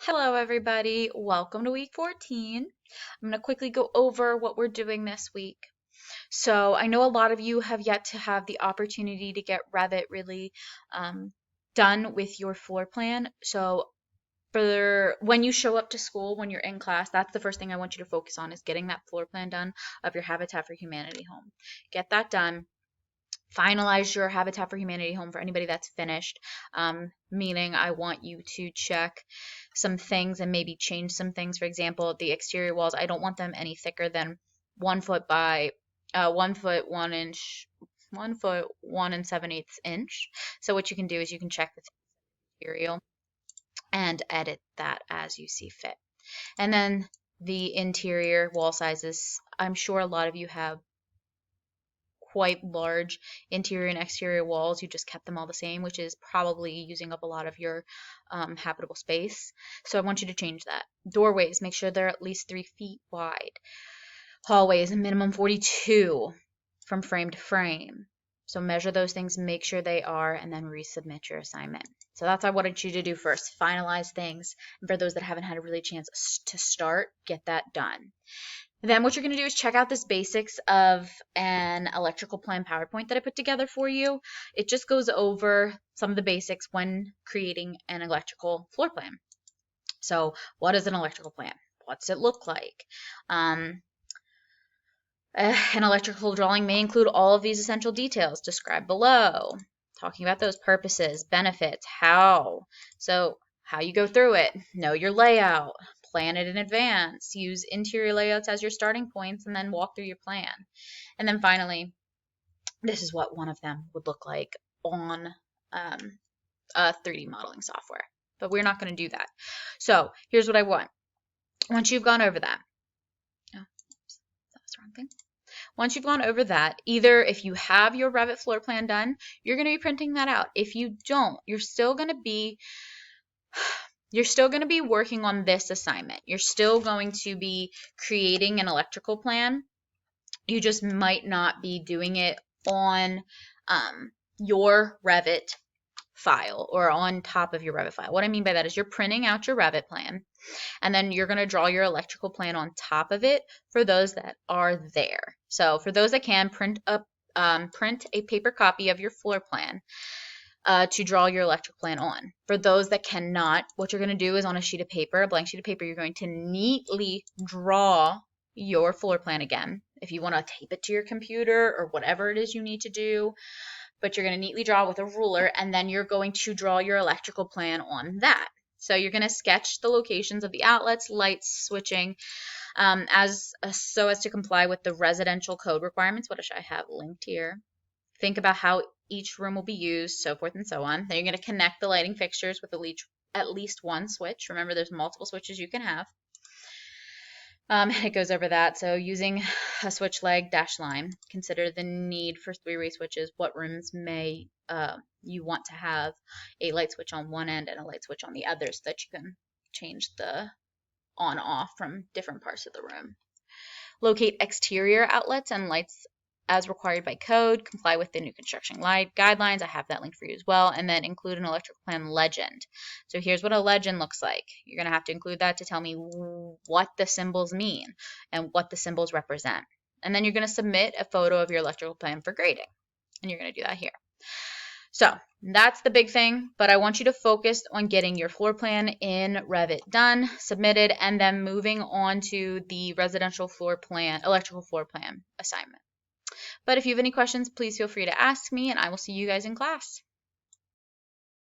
Hello, everybody. Welcome to week 14. I'm going to quickly go over what we're doing this week. So, I know a lot of you have yet to have the opportunity to get Revit really done with your floor plan. So, for when you show up to school, when you're in class, that's the first thing I want you to focus on is getting that floor plan done of your Habitat for Humanity home. Get that done. Finalize your Habitat for Humanity home for anybody that's finished, meaning I want you to check some things and maybe change some things. For example, the exterior walls, I don't want them any thicker than 1 foot by 1 foot 1 inch, 1 foot 1 7/8 inch. So what you can do is you can check the material and edit that as you see fit. And then the interior wall sizes, I'm sure a lot of you have quite large interior and exterior walls. You just kept them all the same, which is probably using up a lot of your habitable space. So I want you to change that. Doorways, make sure they're at least 3 feet wide. Hallways, a minimum 42 from frame to frame. So measure those things, make sure they are, and then resubmit your assignment. So that's what I wanted you to do first, finalize things. And for those that haven't had a really chance to start, get that done. Then what you're going to do is check out this basics of an electrical plan PowerPoint that I put together for you. It just goes over some of the basics when creating an electrical floor plan. So what is an electrical plan? What's it look like? An electrical drawing may include all of these essential details described below. Talking about those purposes, benefits, how. So how you go through it, know your layout, plan it in advance, use interior layouts as your starting points, and then walk through your plan. And then finally, this is what one of them would look like on a 3D modeling software. But we're not going to do that. So here's what I want. Once you've gone over that, that's the wrong thing. Once you've gone over that, either if you have your Revit floor plan done, you're going to be printing that out. If you don't, you're still going to be working on this assignment. You're still going to be creating an electrical plan. You just might not be doing it on your Revit file or on top of your Revit file. What I mean by that is you're printing out your Revit plan, and then you're going to draw your electrical plan on top of it for those that are there. So for those that can, print a paper copy of your floor plan to draw your electric plan on. For those that cannot, what you're going to do is on a sheet of paper, a blank sheet of paper, you're going to neatly draw your floor plan again. If you want to tape it to your computer or whatever it is you need to do, but you're going to neatly draw with a ruler, and then you're going to draw your electrical plan on that. So you're going to sketch the locations of the outlets, lights, switching, so as to comply with the residential code requirements, which I have linked here. Think about how each room will be used, so forth and so on. Then you're going to connect the lighting fixtures with at least one switch. Remember, there's multiple switches you can have. It goes over that. So using a switch leg dash line, consider the need for 3-way switches. What rooms may you want to have a light switch on one end and a light switch on the other so that you can change the on-off from different parts of the room. Locate exterior outlets and lights as required by code, comply with the new construction guidelines. I have that link for you as well. And then include an electrical plan legend. So here's what a legend looks like. You're going to have to include that to tell me what the symbols mean and what the symbols represent. And then you're going to submit a photo of your electrical plan for grading. And you're going to do that here. So that's the big thing, but I want you to focus on getting your floor plan in Revit done, submitted, and then moving on to the electrical floor plan assignment. But if you have any questions, please feel free to ask me, and I will see you guys in class.